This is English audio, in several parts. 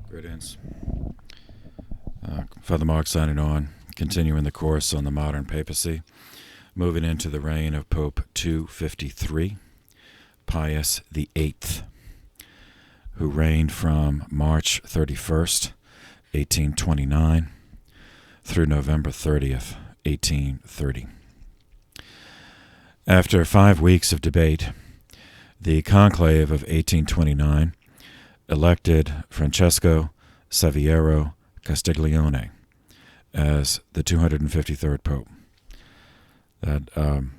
Greetings. Father Mark signing on, continuing the course on the modern papacy, moving into the reign of Pope 253, Pius VIII, who reigned from March 31st, 1829, through November 30th, 1830. After 5 weeks of debate, the conclave of 1829 elected Francesco Saviero Castiglione as the 253rd Pope. The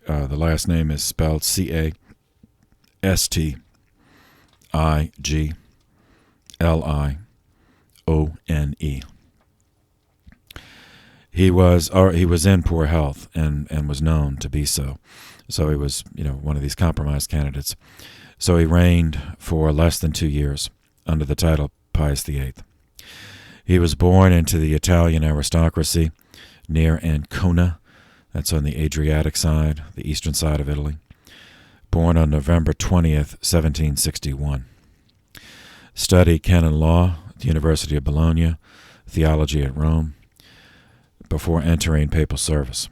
last name is spelled Castiglione. He was in poor health and was known to be so. So he was, one of these compromised candidates. So he reigned for less than 2 years under the title Pius VIII. He was born into the Italian aristocracy near Ancona, that's on the Adriatic side, the eastern side of Italy. Born on November 20th, 1761. Studied canon law at the University of Bologna, theology at Rome, before entering papal service.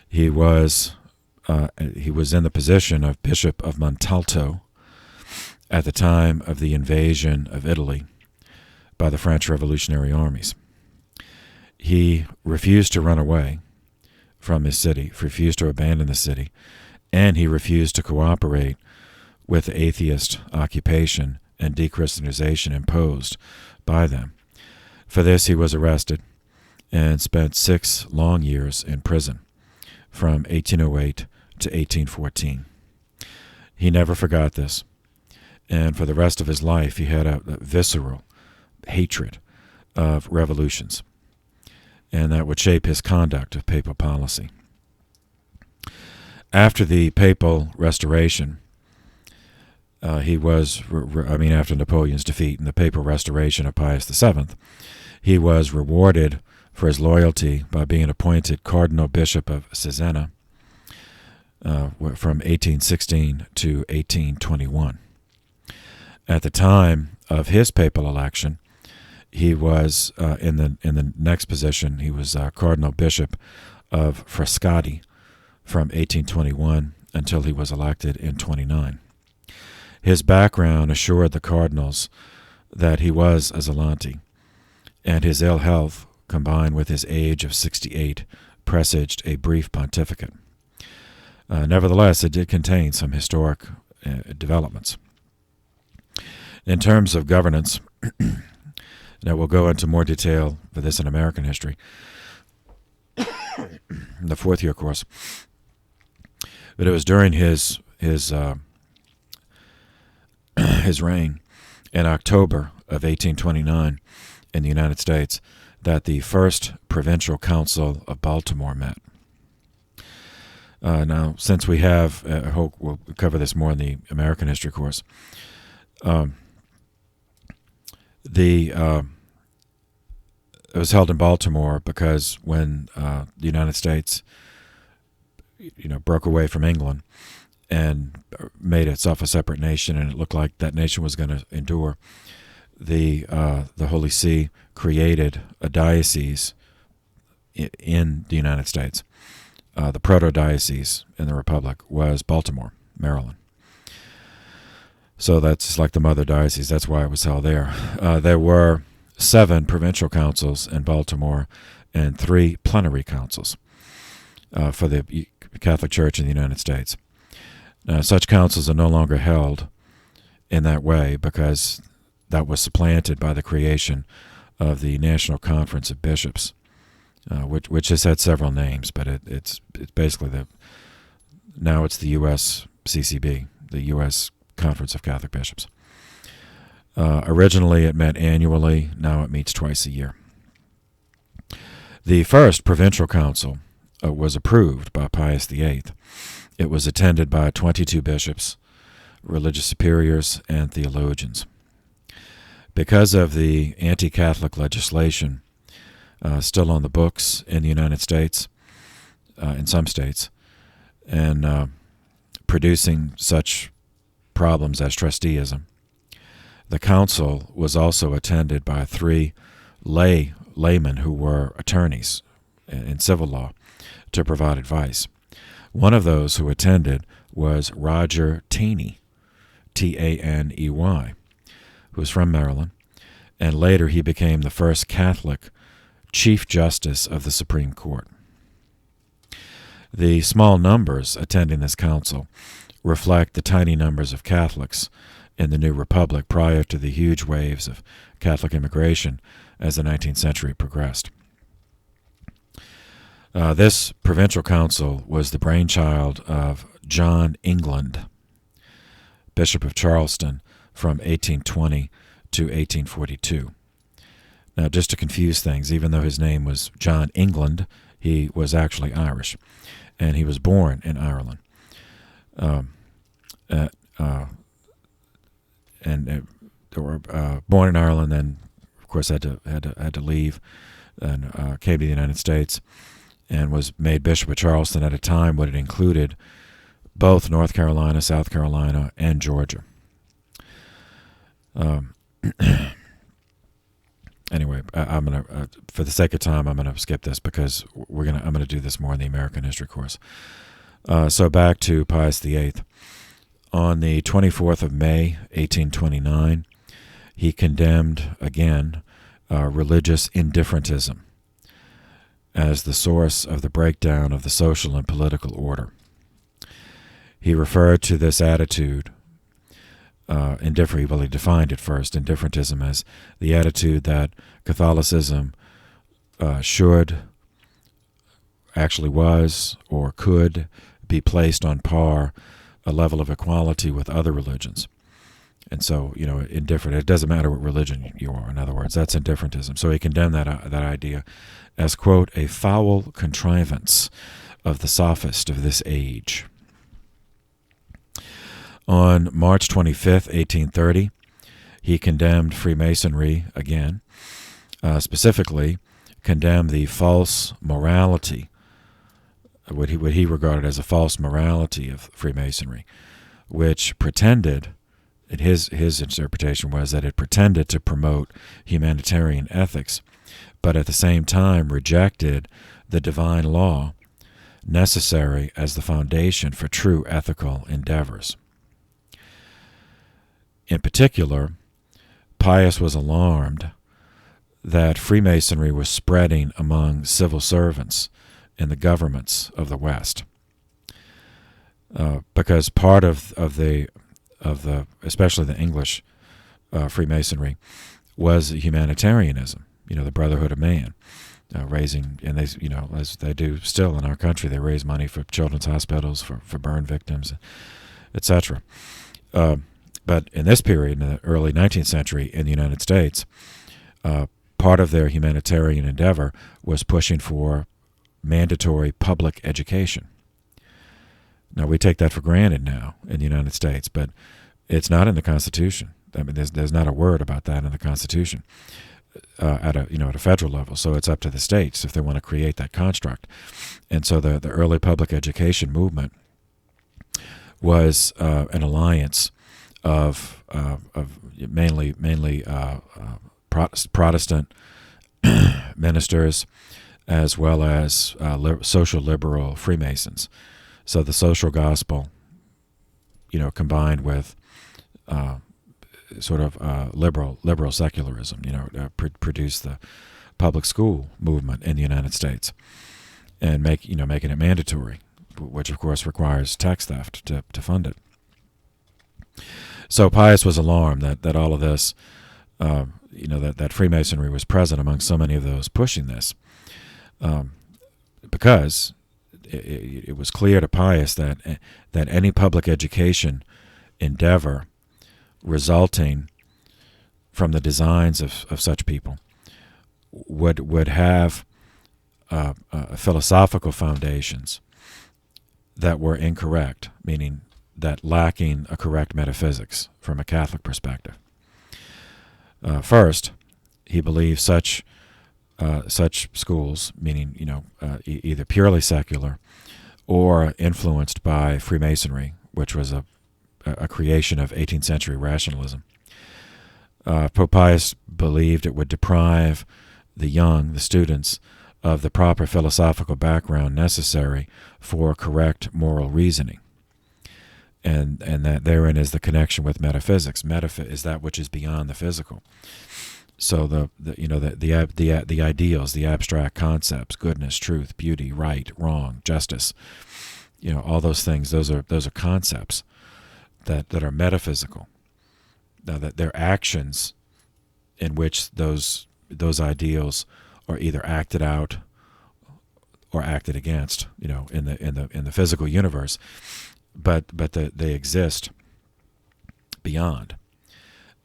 He was in the position of Bishop of Montalto at the time of the invasion of Italy by the French revolutionary armies. He refused to run away from his city, refused to abandon the city, and he refused to cooperate with the atheist occupation and dechristianization imposed by them. For this, he was arrested and spent 6 long years in prison from 1808 to 1814. He never forgot this, and for the rest of his life he had a visceral hatred of revolutions, and that would shape his conduct of papal policy. After the papal restoration, after Napoleon's defeat and the papal restoration of Pius VII, he was rewarded for his loyalty by being appointed Cardinal Bishop of Cesena from 1816 to 1821. At the time of his papal election, he was in the next position. He was Cardinal Bishop of Frascati from 1821 until he was elected in 29. His background assured the cardinals that he was a Zelanti, and his ill health, combined with his age of 68, presaged a brief pontificate. Nevertheless, it did contain some historic developments. In terms of governance, now we'll go into more detail for this in American history, the 4th year course. But it was during his reign in October of 1829 in the United States that the First Provincial Council of Baltimore met. Now, since we have, I hope we'll cover this more in the American history course, it was held in Baltimore because when the United States, broke away from England and made itself a separate nation, and it looked like that nation was going to endure, the Holy See created a diocese in the United States. The proto-diocese in the Republic was Baltimore, Maryland. So that's like the mother diocese. That's why it was held there. There were 7 provincial councils in Baltimore and 3 plenary councils for the Catholic Church in the United States. Now, such councils are no longer held in that way because that was supplanted by the creation of the National Conference of Bishops, which has had several names, but it's basically now it's the U.S. CCB, the U.S. Conference of Catholic Bishops. Originally it met annually, now it meets twice a year. The first provincial council was approved by Pius VIII. It was attended by 22 bishops, religious superiors, and theologians. Because of the anti-Catholic legislation still on the books in the United States, in some states, and producing such problems as trusteeism The council was also attended by three laymen who were attorneys in civil law to provide advice. One of those who attended was Roger Taney, Taney, who was from Maryland, and later he became the first Catholic Chief Justice of the Supreme Court. The small numbers attending this council reflect the tiny numbers of Catholics in the new republic prior to the huge waves of Catholic immigration as the 19th century progressed. This provincial council was the brainchild of John England, Bishop of Charleston, from 1820 to 1842. Now, just to confuse things, even though his name was John England, he was actually Irish, and he was born in Ireland. Born in Ireland, then of course had to leave, and came to the United States, and was made Bishop of Charleston at a time when it included both North Carolina, South Carolina, and Georgia. Anyway, I'm gonna, for the sake of time, I'm gonna skip this because I'm gonna do this more in the American history course. So back to Pius VIII. On the 24th of May, 1829, he condemned again religious indifferentism as the source of the breakdown of the social and political order. He referred to this attitude, he defined it first, indifferentism, as the attitude that Catholicism actually was, or could be placed on par, a level of equality with other religions. And so, indifferent, it doesn't matter what religion you are, in other words, that's indifferentism. So he condemned that idea as, quote, a foul contrivance of the sophist of this age. On March 25th, 1830, he condemned Freemasonry again, specifically condemned the false morality, what he regarded as a false morality of Freemasonry, which pretended, his interpretation was that it pretended to promote humanitarian ethics, but at the same time rejected the divine law necessary as the foundation for true ethical endeavors. In particular, Pius was alarmed that Freemasonry was spreading among civil servants in the governments of the West, because part of the especially the English Freemasonry was humanitarianism. The Brotherhood of Man, raising, and they, as they do still in our country, they raise money for children's hospitals, for burn victims, etc. But in this period, in the early 19th century in the United States, part of their humanitarian endeavor was pushing for mandatory public education. Now, we take that for granted now in the United States, but it's not in the Constitution. I mean, there's not a word about that in the Constitution at a federal level. So it's up to the states if they want to create that construct. And so the early public education movement was an alliance of mainly Protestant ministers, as well as social liberal Freemasons. So the social gospel, combined with liberal secularism, produced the public school movement in the United States, and making it mandatory, which of course requires tax theft to fund it. So Pius was alarmed that all of this, that Freemasonry was present among so many of those pushing this, because it was clear to Pius that any public education endeavor resulting from the designs of such people would have philosophical foundations that were incorrect, meaning that lacking a correct metaphysics from a Catholic perspective. First, he believed such schools, meaning either purely secular or influenced by Freemasonry, which was a creation of 18th century rationalism, Pope Pius believed it would deprive the young, the students, of the proper philosophical background necessary for correct moral reasoning. And that therein is the connection with metaphysics. Is that which is beyond the physical. So the ideals, the abstract concepts, goodness, truth, beauty, right, wrong, justice, all those things. Those are concepts that are metaphysical. Now that they're actions in which those ideals are either acted out or acted against, in the physical universe, but they exist beyond,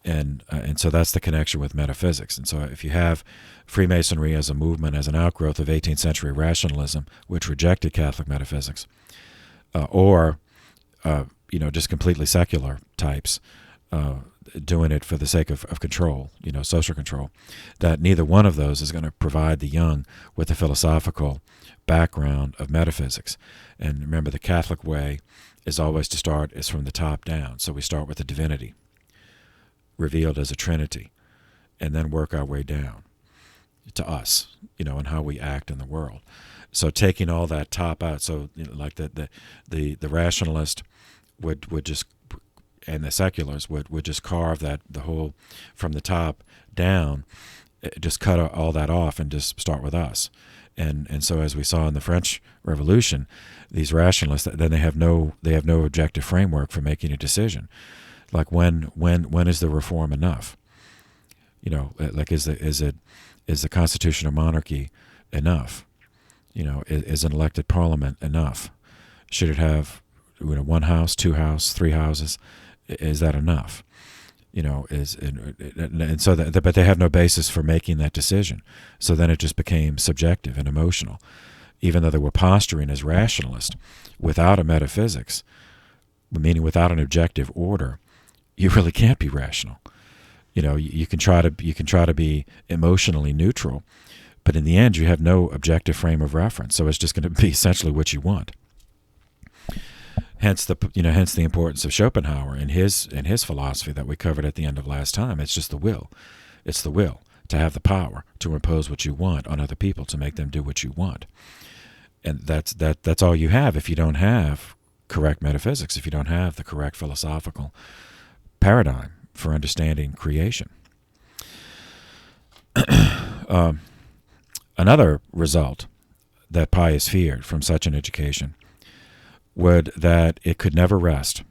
and so that's the connection with metaphysics. And so if you have Freemasonry as a movement, as an outgrowth of 18th century rationalism, which rejected Catholic metaphysics, or just completely secular types, doing it for the sake of control, social control, that neither one of those is going to provide the young with a philosophical background of metaphysics. And remember, the Catholic way is always to start is from the top down. So we start with the divinity, revealed as a Trinity, and then work our way down to us, and how we act in the world. So taking all that top out, so like the rationalist would just, and the seculars would just carve the whole from the top down, just cut all that off and just start with us. And so as we saw in the French Revolution, these rationalists, then they have no objective framework for making a decision. Like when is the reform enough? Like is the constitutional monarchy enough? Is an elected parliament enough? Should it have one house, two houses, three houses? Is that enough? And so but they have no basis for making that decision. So then it just became subjective and emotional, even though they were posturing as rationalists. Without a metaphysics, meaning without an objective order, you really can't be rational. You can try to be emotionally neutral, but in the end, you have no objective frame of reference. So it's just going to be essentially what you want. Hence the importance of Schopenhauer and his philosophy that we covered at the end of last time. It's just the will. It's the will to have the power to impose what you want on other people, to make them do what you want. And that's all you have if you don't have correct metaphysics, if you don't have the correct philosophical paradigm for understanding creation. Another result that Pius feared from such an education would that it could never rest.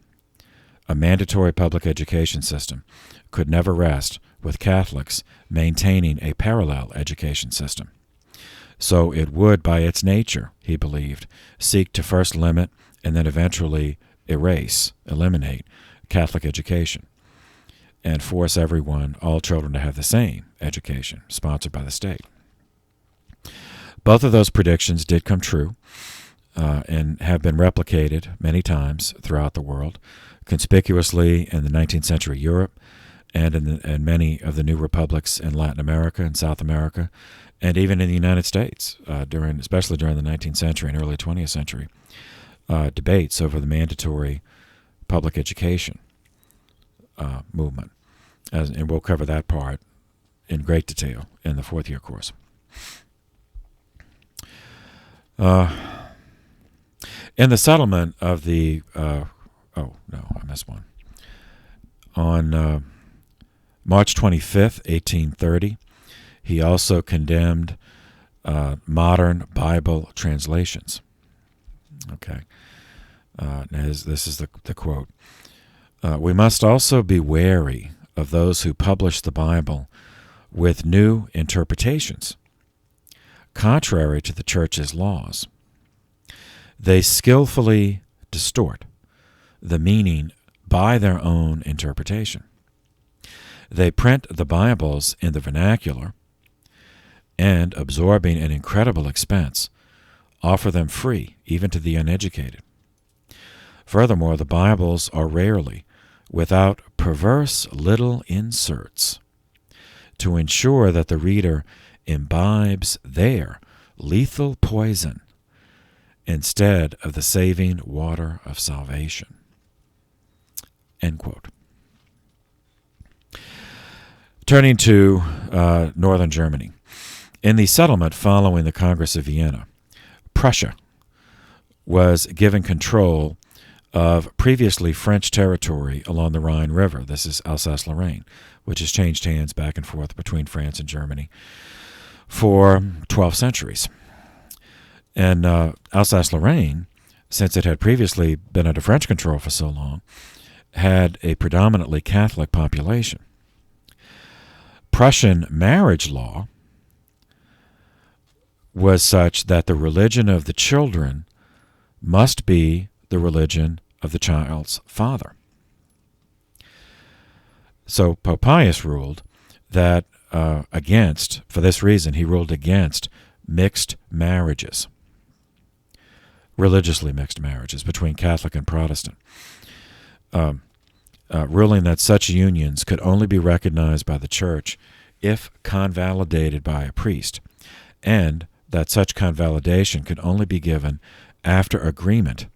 A mandatory public education system could never rest with Catholics maintaining a parallel education system. So it would, by its nature, he believed, seek to first limit and then eventually eliminate Catholic education, and force all children to have the same education, sponsored by the state. Both of those predictions did come true, and have been replicated many times throughout the world, conspicuously in the 19th century Europe and in many of the new republics in Latin America and South America, and even in the United States, especially during the 19th century and early 20th century, debates over the mandatory public education movement. And we'll cover that part in great detail in the fourth-year course. In the settlement of the, I missed one. On March 25th, 1830, he also condemned modern Bible translations. Okay. This is the quote. We must also be wary of those who publish the Bible with new interpretations, contrary to the Church's laws. They skillfully distort the meaning by their own interpretation. They print the Bibles in the vernacular and, absorbing an incredible expense, offer them free even to the uneducated. Furthermore, the Bibles are rarely without perverse little inserts to ensure that the reader imbibes their lethal poison instead of the saving water of salvation. End quote. Turning to northern Germany. In the settlement following the Congress of Vienna, Prussia was given control of previously French territory along the Rhine River. This is Alsace-Lorraine, which has changed hands back and forth between France and Germany for 12 centuries. And Alsace-Lorraine, since it had previously been under French control for so long, had a predominantly Catholic population. Prussian marriage law was such that the religion of the children must be the religion of the child's father. So Pope Pius ruled that for this reason, he ruled against mixed marriages, religiously mixed marriages between Catholic and Protestant, ruling that such unions could only be recognized by the Church if convalidated by a priest, and that such convalidation could only be given after agreement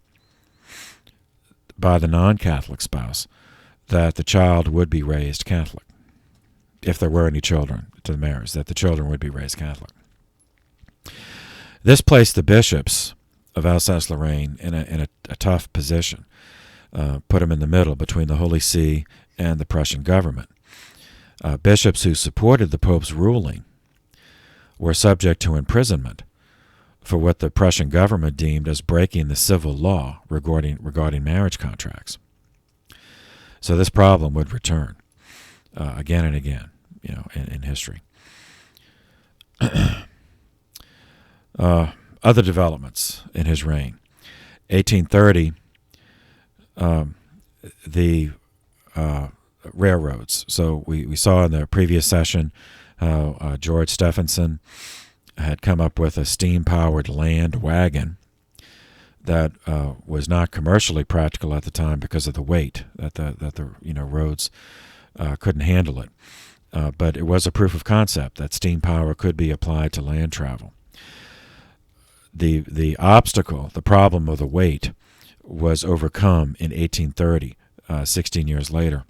by the non-Catholic spouse that the child would be raised Catholic, if there were any children to the marriage, that the children would be raised Catholic. This placed the bishops of Alsace-Lorraine in a tough position, put them in the middle between the Holy See and the Prussian government. Bishops who supported the Pope's ruling were subject to imprisonment for what the Prussian government deemed as breaking the civil law regarding marriage contracts. So this problem would return again and again, in history. Other developments in his reign. 1830, the railroads. So we saw in the previous session how George Stephenson had come up with a steam-powered land wagon that was not commercially practical at the time because of the weight that the roads couldn't handle it. But it was a proof of concept that steam power could be applied to land travel. The obstacle, the problem of the weight, was overcome in 1830, 16 years later,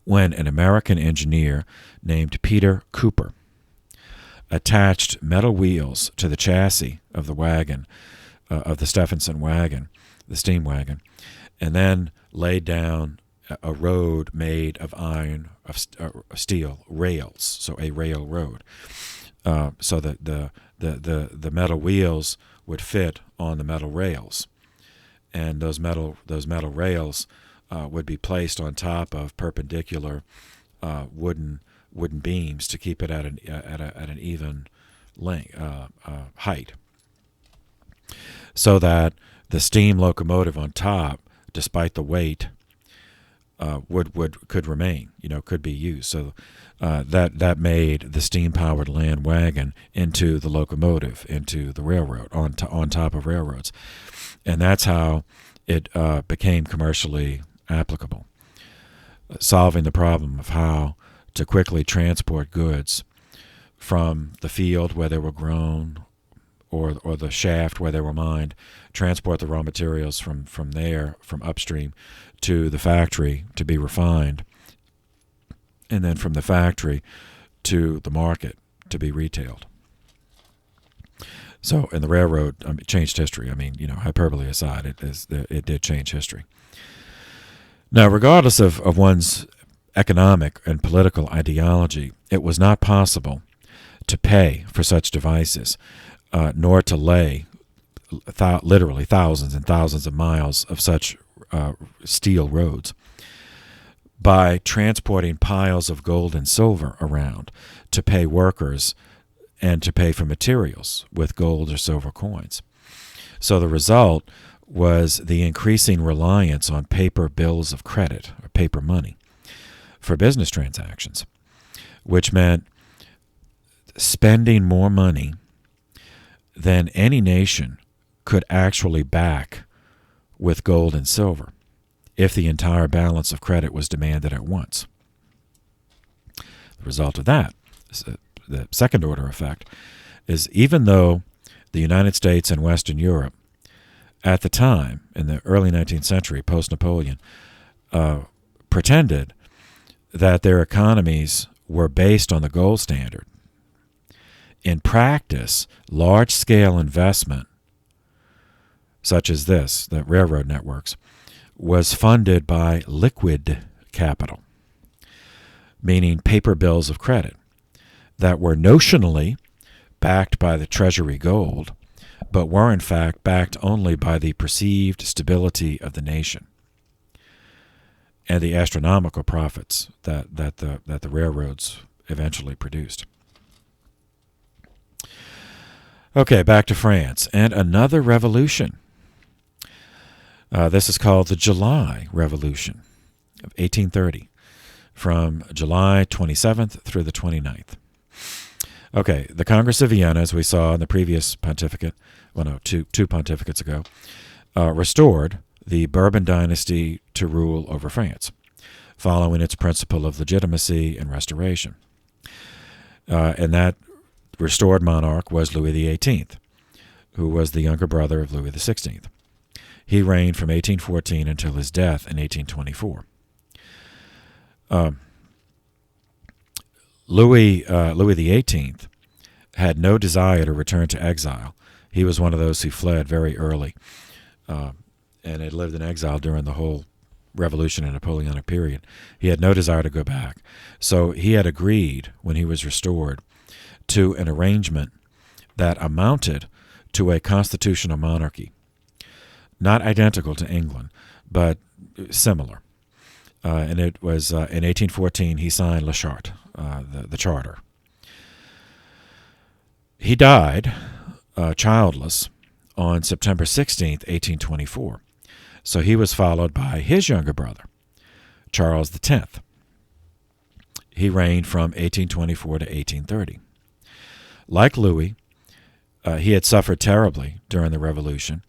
when an American engineer named Peter Cooper attached metal wheels to the chassis of the wagon, of the Stephenson wagon, the steam wagon, and then laid down a road made of iron, of steel rails, so a railroad, so that the metal wheels would fit on the metal rails, and those metal rails would be placed on top of perpendicular wooden beams to keep it at an even length, height, so that the steam locomotive on top, despite the weight, could remain, could be used. So that made the steam-powered land wagon into the locomotive, into the railroad, on top of railroads, and that's how it became commercially applicable, solving the problem of how to quickly transport goods from the field where they were grown or the shaft where they were mined, transport the raw materials from upstream to the factory to be refined, and then from the factory to the market to be retailed. So, and the railroad changed history. Hyperbole aside, it did change history. Now, regardless of one's economic and political ideology, it was not possible to pay for such devices, nor to lay literally thousands and thousands of miles of such steel roads by transporting piles of gold and silver around to pay workers and to pay for materials with gold or silver coins. So the result was the increasing reliance on paper bills of credit, or paper money, for business transactions, which meant spending more money than any nation could actually back with gold and silver if the entire balance of credit was demanded at once. The result of that, the second order effect, is even though the United States and Western Europe at the time, in the early 19th century, post-Napoleon, pretended that their economies were based on the gold standard. In practice, large-scale investment, such as this, the railroad networks, was funded by liquid capital, meaning paper bills of credit that were notionally backed by the Treasury gold, but were in fact backed only by the perceived stability of the nation and the astronomical profits that the railroads eventually produced. Okay, back to France and another revolution. This is called the July Revolution of 1830, from July 27th through the 29th. Okay, the Congress of Vienna, as we saw in the previous pontificate, two pontificates ago, restored the Bourbon dynasty to rule over France, following its principle of legitimacy and restoration. And that restored monarch was Louis XVIII, who was the younger brother of Louis XVI. He reigned from 1814 until his death in 1824. Louis XVIII had no desire to return to exile. He was one of those who fled very early and had lived in exile during the whole Revolution and Napoleonic period. He had no desire to go back. So he had agreed, when he was restored, to an arrangement that amounted to a constitutional monarchy, not identical to England, but similar. And it was in 1814 he signed La Charte, the charter. He died childless on September 16th, 1824. So he was followed by his younger brother, Charles X. He reigned from 1824 to 1830. Like Louis, he had suffered terribly during the Revolution.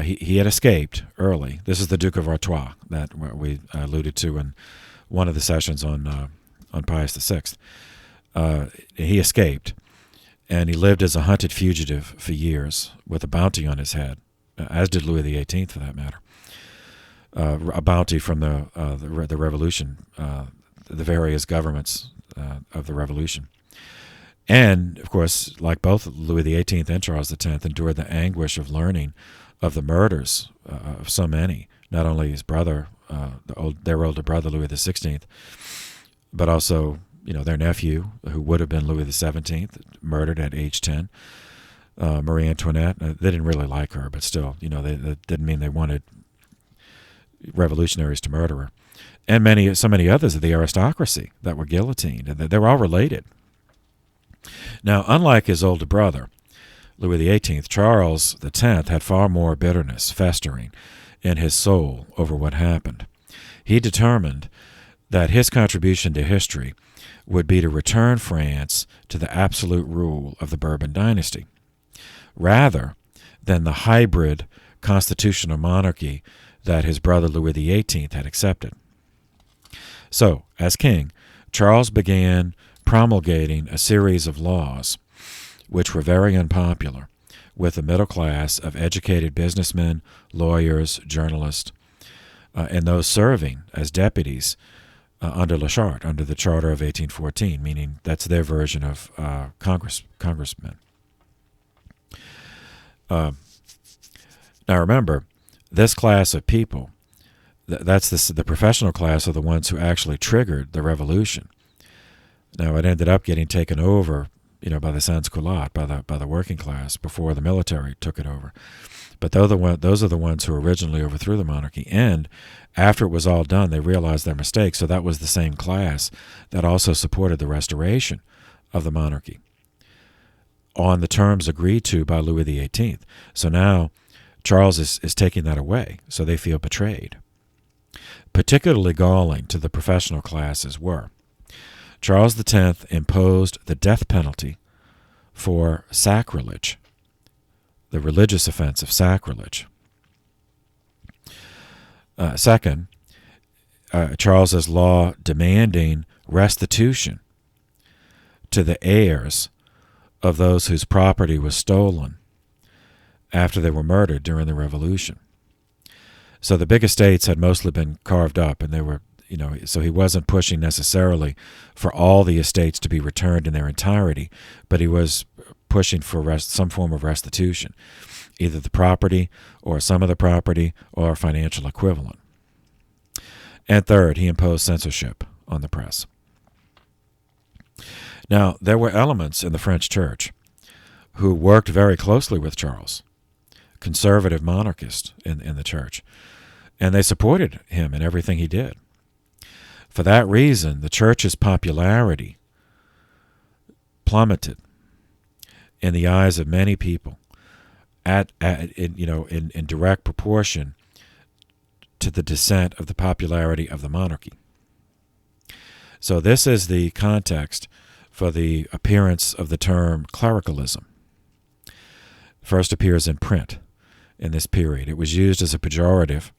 He had escaped early. This is the Duke of Artois that we alluded to in one of the sessions on Pius VI. He escaped, and he lived as a hunted fugitive for years with a bounty on his head, as did Louis XVIII for that matter. A bounty from the Revolution, the various governments of the Revolution. And, of course, like both Louis XVIII and Charles X, endured the anguish of learning of the murders of so many, not only his brother, their older brother, Louis XVI, but also their nephew, who would have been Louis XVII, murdered at age 10, Marie Antoinette. They didn't really like her, but still, that didn't mean they wanted revolutionaries to murder her. And so many others of the aristocracy that were guillotined. They were all related. Now, unlike his older brother, Louis XVIII, Charles X had far more bitterness festering in his soul over what happened. He determined that his contribution to history would be to return France to the absolute rule of the Bourbon dynasty, rather than the hybrid constitutional monarchy that his brother Louis XVIII had accepted. So, as king, Charles began promulgating a series of laws which were very unpopular with the middle class of educated businessmen, lawyers, journalists, and those serving as deputies under La Charte, under the Charter of 1814, meaning that's their version of congressmen. Now remember, this class of people, that's the professional class, are the ones who actually triggered the revolution. Now it ended up getting taken over, by the sans-culottes, by the working class before the military took it over. But those are the ones who originally overthrew the monarchy. And after it was all done, they realized their mistake. So that was the same class that also supported the restoration of the monarchy on the terms agreed to by Louis XVIII. So now Charles is taking that away. So they feel betrayed. Particularly galling to the professional classes were Charles X imposed the death penalty for sacrilege, the religious offense of sacrilege. Second, Charles's law demanding restitution to the heirs of those whose property was stolen after they were murdered during the Revolution. So the big estates had mostly been carved up, and they were, so he wasn't pushing necessarily for all the estates to be returned in their entirety, but he was pushing for some form of restitution, either the property or some of the property or a financial equivalent. And third, he imposed censorship on the press. Now, there were elements in the French church who worked very closely with Charles, conservative monarchists in the church, and they supported him in everything he did. For that reason, the church's popularity plummeted in the eyes of many people in direct proportion to the descent of the popularity of the monarchy. So this is the context for the appearance of the term clericalism. First appears in print in this period. It was used as a pejorative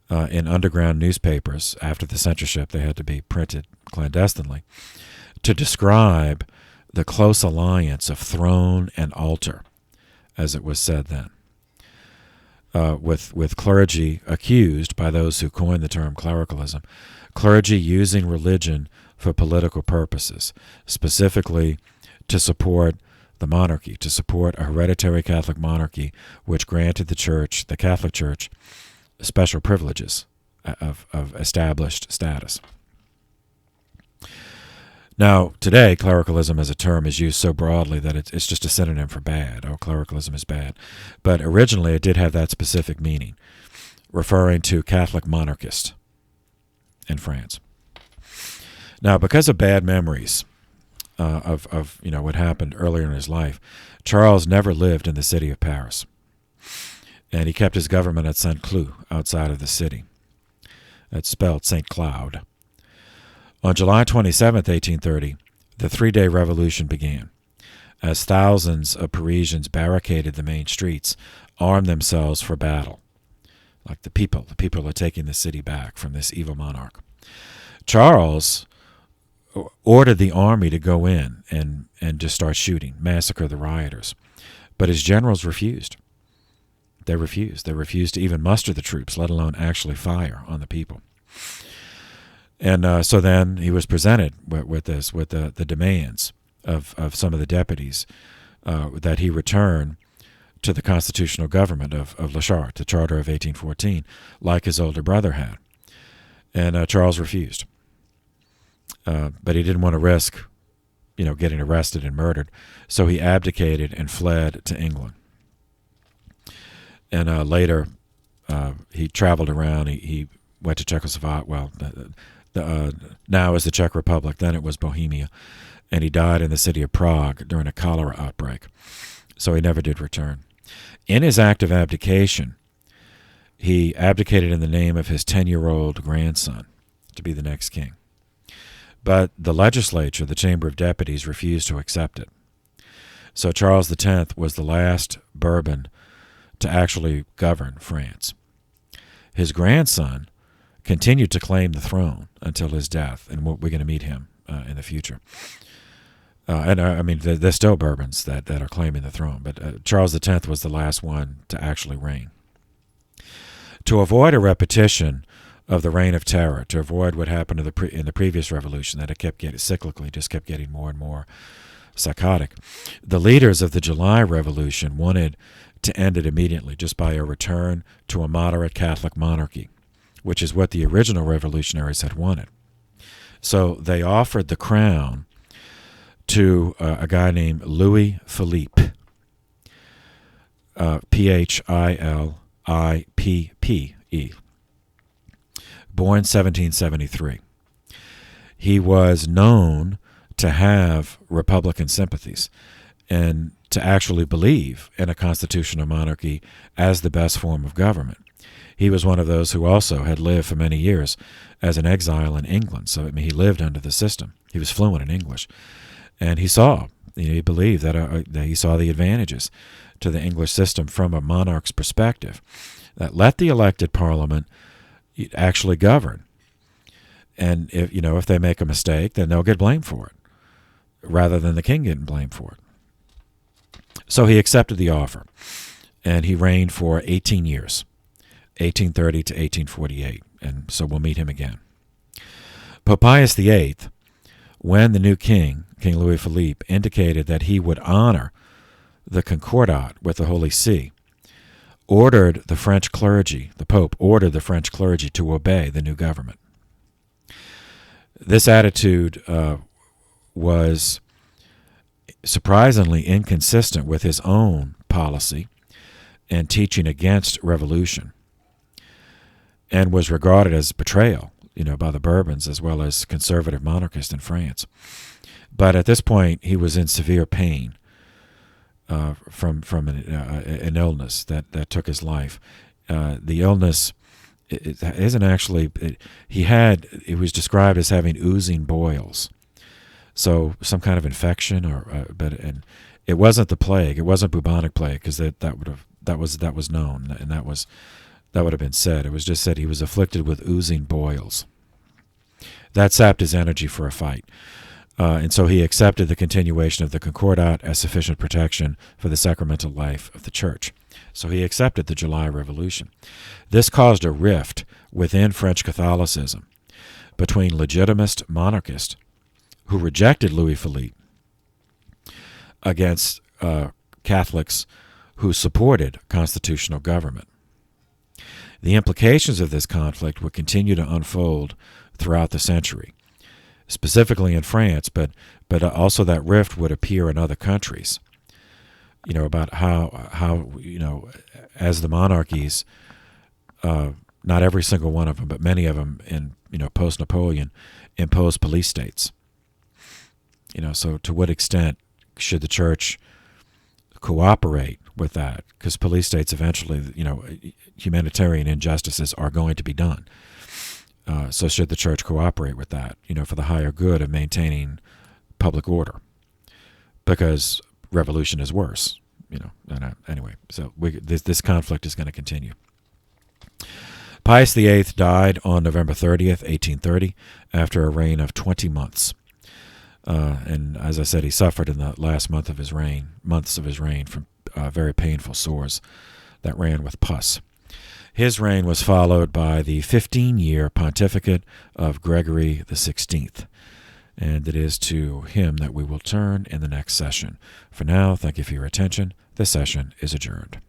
in underground newspapers. After the censorship, they had to be printed clandestinely to describe the close alliance of throne and altar, as it was said then, with clergy accused by those who coined the term clericalism, clergy using religion for political purposes, specifically to support the monarchy, to support a hereditary Catholic monarchy which granted the Catholic Church, special privileges of established status. Now, today, clericalism as a term is used so broadly that it's just a synonym for bad. Oh, clericalism is bad. But originally, it did have that specific meaning, referring to Catholic monarchists in France. Now, because of bad memories of what happened earlier in his life, Charles never lived in the city of Paris, and he kept his government at Saint-Cloud, outside of the city. That's spelled St. Cloud. On July 27, 1830, the Three-Day Revolution began, as thousands of Parisians barricaded the main streets, armed themselves for battle. Like the people are taking the city back from this evil monarch. Charles ordered the army to go in and just start shooting, massacre the rioters. But his generals refused. They refused. They refused to even muster the troops, let alone actually fire on the people. And so then he was presented with the demands of some of the deputies that he return to the constitutional government of La Charte, the Charter of 1814, like his older brother had. And Charles refused. But he didn't want to risk, getting arrested and murdered, so he abdicated and fled to England. And later, he traveled around. He went to Czechoslovakia. Well, now is the Czech Republic. Then it was Bohemia, and he died in the city of Prague during a cholera outbreak. So he never did return. In his act of abdication, he abdicated in the name of his 10-year-old grandson to be the next king. But the legislature, the Chamber of Deputies, refused to accept it. So Charles X was the last Bourbon to actually govern France. His grandson continued to claim the throne until his death, and we're going to meet him in the future. There's still Bourbons that are claiming the throne, but Charles X was the last one to actually reign. To avoid a repetition of the Reign of Terror, to avoid what happened in the previous revolution, that it kept getting cyclically, just kept getting more and more psychotic, the leaders of the July Revolution wanted to end it immediately just by a return to a moderate Catholic monarchy, which is what the original revolutionaries had wanted. So they offered the crown to a guy named Louis Philippe, Philippe, born 1773. He was known to have Republican sympathies and to actually believe in a constitutional monarchy as the best form of government. He was one of those who also had lived for many years as an exile in England. So, he lived under the system. He was fluent in English. And he saw, he believed that he saw the advantages to the English system from a monarch's perspective. That let the elected parliament actually govern. And if they make a mistake, then they'll get blamed for it, rather than the king getting blamed for it. So he accepted the offer, and he reigned for 18 years, 1830 to 1848, and so we'll meet him again. Pope Pius VIII, when the new king, King Louis Philippe, indicated that he would honor the Concordat with the Holy See, ordered the French clergy, the Pope ordered the French clergy to obey the new government. This attitude was surprisingly inconsistent with his own policy and teaching against revolution, and was regarded as betrayal, by the Bourbons as well as conservative monarchists in France. But at this point, he was in severe pain from an illness that took his life. The illness it isn't actually. He was described as having oozing boils, so some kind of infection, and it wasn't the plague. It wasn't bubonic plague, because that was known, and that would have been said. It was just said he was afflicted with oozing boils. That sapped his energy for a fight. And so he accepted the continuation of the Concordat as sufficient protection for the sacramental life of the Church. So he accepted the July Revolution. This caused a rift within French Catholicism between legitimist monarchists who rejected Louis Philippe against Catholics who supported constitutional government. The implications of this conflict would continue to unfold throughout the century, specifically in France, but also that rift would appear in other countries. About how as the monarchies, not every single one of them, but many of them in post-Napoleon, imposed police states. So to what extent should the Church cooperate with that? Because police states eventually, humanitarian injustices are going to be done. So should the Church cooperate with that, for the higher good of maintaining public order? Because revolution is worse, Anyway, so this conflict is going to continue. Pius VIII died on November 30th, 1830, after a reign of 20 months. And as I said, he suffered in the last months of his reign from very painful sores that ran with pus. His reign was followed by the 15-year pontificate of Gregory XVI, and it is to him that we will turn in the next session. For now, thank you for your attention. This session is adjourned.